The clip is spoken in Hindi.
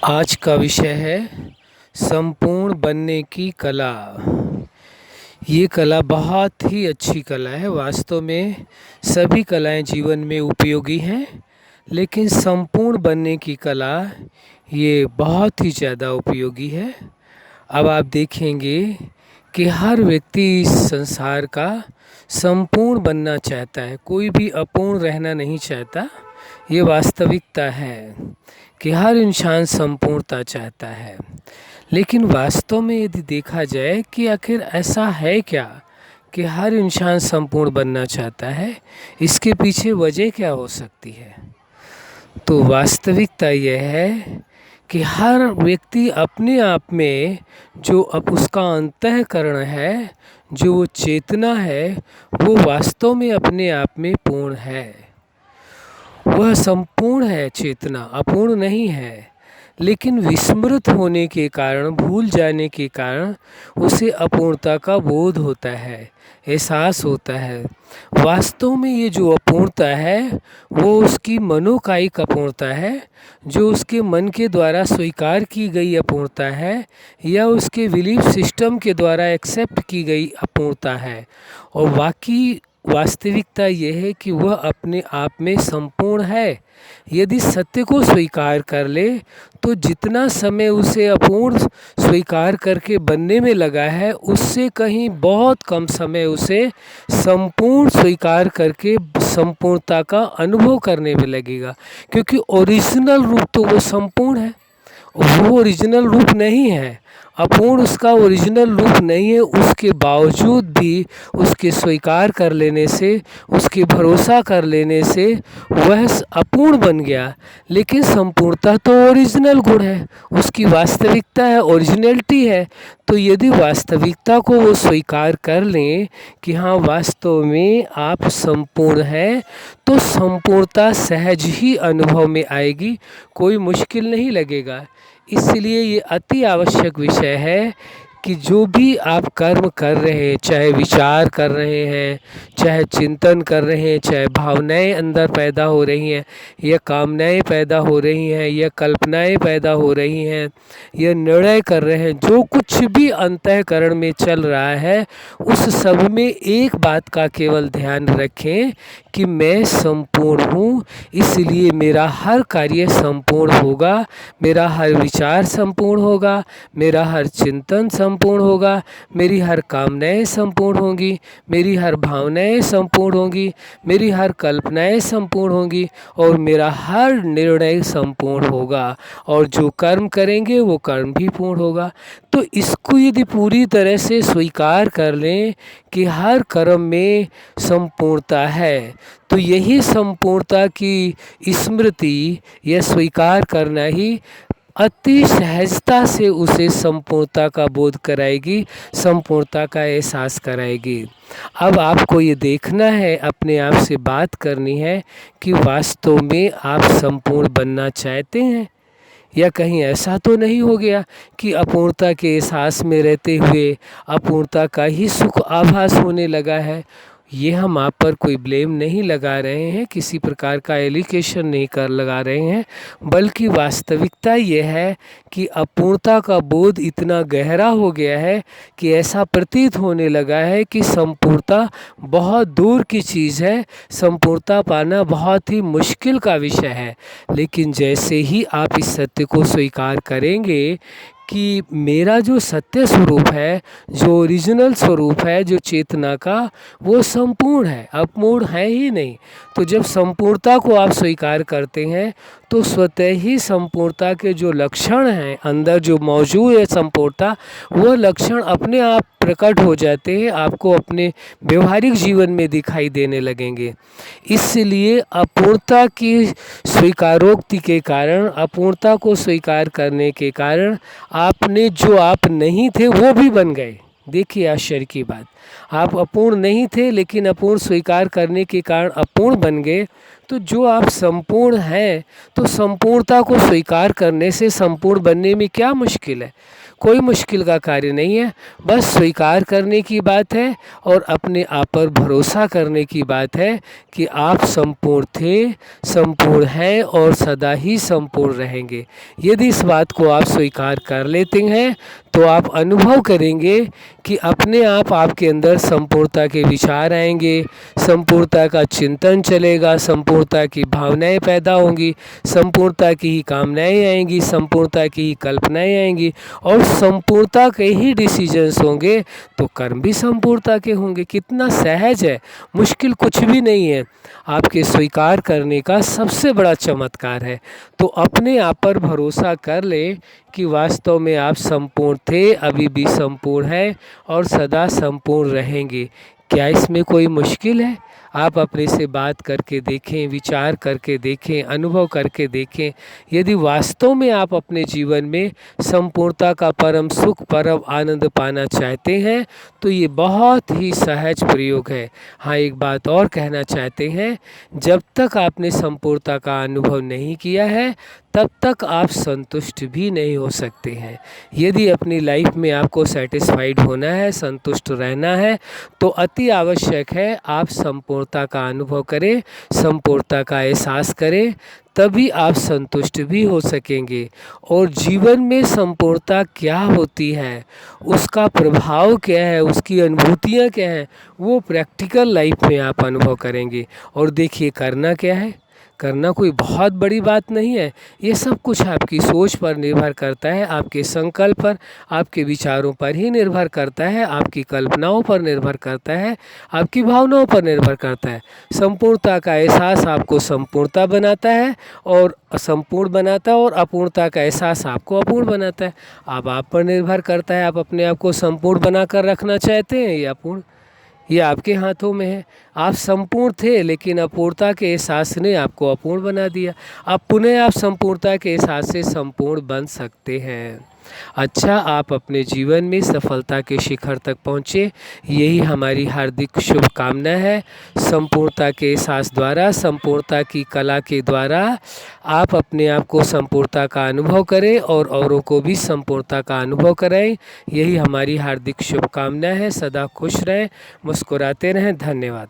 आज का विषय है संपूर्ण बनने की कला। ये कला बहुत ही अच्छी कला है। वास्तव में सभी कलाएं जीवन में उपयोगी हैं, लेकिन संपूर्ण बनने की कला ये बहुत ही ज़्यादा उपयोगी है। अब आप देखेंगे कि हर व्यक्ति इस संसार का संपूर्ण बनना चाहता है, कोई भी अपूर्ण रहना नहीं चाहता। ये वास्तविकता है कि हर इंसान संपूर्णता चाहता है। लेकिन वास्तव में यदि देखा जाए कि आखिर ऐसा है क्या कि हर इंसान संपूर्ण बनना चाहता है, इसके पीछे वजह क्या हो सकती है? तो वास्तविकता यह है कि हर व्यक्ति अपने आप में जो अब उसका अंतःकरण है, जो वो चेतना है, वो वास्तव में अपने आप में पूर्ण है। वह संपूर्ण है, चेतना अपूर्ण नहीं है। लेकिन विस्मृत होने के कारण, भूल जाने के कारण उसे अपूर्णता का बोध होता है, एहसास होता है। वास्तव में ये जो अपूर्णता है वो उसकी मनोकायिक अपूर्णता है, जो उसके मन के द्वारा स्वीकार की गई अपूर्णता है या उसके बिलीफ सिस्टम के द्वारा एक्सेप्ट की गई अपूर्णता है। और वास्तविकता यह है कि वह अपने आप में संपूर्ण है। यदि सत्य को स्वीकार कर ले तो जितना समय उसे अपूर्ण स्वीकार करके बनने में लगा है, उससे कहीं बहुत कम समय उसे संपूर्ण स्वीकार करके संपूर्णता का अनुभव करने में लगेगा। क्योंकि ओरिजिनल रूप तो वो संपूर्ण है, वो ओरिजिनल रूप नहीं है। अपूर्ण उसका ओरिजिनल रूप नहीं है, उसके बावजूद भी उसके स्वीकार कर लेने से, उसके भरोसा कर लेने से वह अपूर्ण बन गया। लेकिन संपूर्णता तो ओरिजिनल गुण है, उसकी वास्तविकता है, ओरिजिनलिटी है। तो यदि वास्तविकता को वो स्वीकार कर लें कि हाँ वास्तव में आप संपूर्ण हैं, तो संपूर्णता सहज ही अनुभव में आएगी, कोई मुश्किल नहीं लगेगा। इसलिए ये अति आवश्यक विषय है कि जो भी आप कर्म कर रहे हैं, चाहे विचार कर रहे हैं, चाहे चिंतन कर रहे हैं, चाहे भावनाएं अंदर पैदा हो रही हैं या कामनाएं पैदा हो रही हैं या कल्पनाएं पैदा हो रही हैं या निर्णय कर रहे हैं, जो कुछ भी अंतःकरण में चल रहा है, उस सब में एक बात का केवल ध्यान रखें कि मैं संपूर्ण हूँ, इसलिए मेरा हर कार्य संपूर्ण होगा, मेरा हर विचार संपूर्ण होगा, मेरा हर चिंतन संपूर्ण होगा, मेरी हर कामनाएं संपूर्ण होंगी, मेरी हर भावनाएं संपूर्ण होंगी, मेरी हर कल्पनाएं संपूर्ण होंगी और मेरा हर निर्णय संपूर्ण होगा। और जो कर्म करेंगे वो कर्म भी पूर्ण होगा। तो इसको यदि पूरी तरह से स्वीकार कर लें कि हर कर्म में संपूर्णता है, तो यही संपूर्णता की स्मृति या स्वीकार करना ही अति सहजता से उसे संपूर्णता का बोध कराएगी, संपूर्णता का एहसास कराएगी। अब आपको ये देखना है, अपने आप से बात करनी है कि वास्तव में आप संपूर्ण बनना चाहते हैं या कहीं ऐसा तो नहीं हो गया कि अपूर्णता के एहसास में रहते हुए अपूर्णता का ही सुख आभास होने लगा है। ये हम आप पर कोई ब्लेम नहीं लगा रहे हैं, किसी प्रकार का एलिगेशन नहीं कर लगा रहे हैं, बल्कि वास्तविकता ये है कि अपूर्णता का बोध इतना गहरा हो गया है कि ऐसा प्रतीत होने लगा है कि संपूर्णता बहुत दूर की चीज़ है, संपूर्णता पाना बहुत ही मुश्किल का विषय है। लेकिन जैसे ही आप इस सत्य को स्वीकार करेंगे कि मेरा जो सत्य स्वरूप है, जो ओरिजिनल स्वरूप है, जो चेतना का, वो संपूर्ण है, अपूर्ण है ही नहीं। तो जब संपूर्णता को आप स्वीकार करते हैं तो स्वतः ही संपूर्णता के जो लक्षण हैं, अंदर जो मौजूद है संपूर्णता, वो लक्षण अपने आप प्रकट हो जाते हैं, आपको अपने व्यवहारिक जीवन में दिखाई देने लगेंगे। इसलिए अपूर्णता की स्वीकारोक्ति के कारण, अपूर्णता को स्वीकार करने के कारण आपने जो आप नहीं थे वो भी बन गए। देखिए आश्चर्य की बात, आप अपूर्ण नहीं थे लेकिन अपूर्ण स्वीकार करने के कारण अपूर्ण बन गए। तो जो आप संपूर्ण हैं, तो संपूर्णता को स्वीकार करने से संपूर्ण बनने में क्या मुश्किल है? कोई मुश्किल का कार्य नहीं है, बस स्वीकार करने की बात है और अपने आप पर भरोसा करने की बात है कि आप संपूर्ण थे, संपूर्ण हैं और सदा ही संपूर्ण रहेंगे। यदि इस बात को आप स्वीकार कर लेते हैं तो आप अनुभव करेंगे कि अपने आप आपके अंदर संपूर्णता के विचार आएंगे, संपूर्णता का चिंतन चलेगा, संपूर्णता की भावनाएं पैदा होंगी, संपूर्णता की ही कामनाएं आएंगी, संपूर्णता की ही कल्पनाएं आएंगी और संपूर्णता के ही डिसीजंस होंगे, तो कर्म भी संपूर्णता के होंगे। कितना सहज है, मुश्किल कुछ भी नहीं है, आपके स्वीकार करने का सबसे बड़ा चमत्कार है। तो अपने आप पर भरोसा कर ले कि वास्तव में आप संपूर्ण थे, अभी भी संपूर्ण हैं और सदा संपूर्ण रहेंगे। क्या इसमें कोई मुश्किल है? आप अपने से बात करके देखें, विचार करके देखें, अनुभव करके देखें। यदि वास्तव में आप अपने जीवन में संपूर्णता का परम सुख, परम आनंद पाना चाहते हैं तो ये बहुत ही सहज प्रयोग है। हाँ, एक बात और कहना चाहते हैं, जब तक आपने संपूर्णता का अनुभव नहीं किया है तब तक आप संतुष्ट भी नहीं हो सकते हैं। यदि अपनी लाइफ में आपको सेटिस्फाइड होना है, संतुष्ट रहना है, तो अति आवश्यक है आप संपूर्णता का अनुभव करें, संपूर्णता का एहसास करें, तभी आप संतुष्ट भी हो सकेंगे। और जीवन में संपूर्णता क्या होती है, उसका प्रभाव क्या है, उसकी अनुभूतियाँ क्या हैं, वो प्रैक्टिकल लाइफ में आप अनुभव करेंगे। और देखिए, करना क्या है, करना कोई बहुत बड़ी बात नहीं है। ये सब कुछ आपकी सोच पर निर्भर करता है, आपके संकल्प पर, आपके विचारों पर ही निर्भर करता है, आपकी कल्पनाओं पर निर्भर करता है, आपकी भावनाओं पर निर्भर करता है। संपूर्णता का एहसास आपको संपूर्णता बनाता है और असंपूर्ण बनाता है, और अपूर्णता का एहसास आपको अपूर्ण बनाता है। अब आप पर निर्भर करता है, आप अपने आप को संपूर्ण बनाकर रखना चाहते हैं या अपूर्ण, ये आपके हाथों में है। आप संपूर्ण थे लेकिन अपूर्णता के एहसास ने आपको अपूर्ण बना दिया। अब पुनः आप संपूर्णता के एहसास से संपूर्ण बन सकते हैं। अच्छा, आप अपने जीवन में सफलता के शिखर तक पहुँचे, यही हमारी हार्दिक शुभकामना है। संपूर्णता के एहसास द्वारा, संपूर्णता की कला के द्वारा आप अपने आप को संपूर्णता का अनुभव करें और औरों को भी संपूर्णता का अनुभव कराएं, यही हमारी हार्दिक शुभकामना है। सदा खुश रहें, मुस्कुराते रहें। धन्यवाद।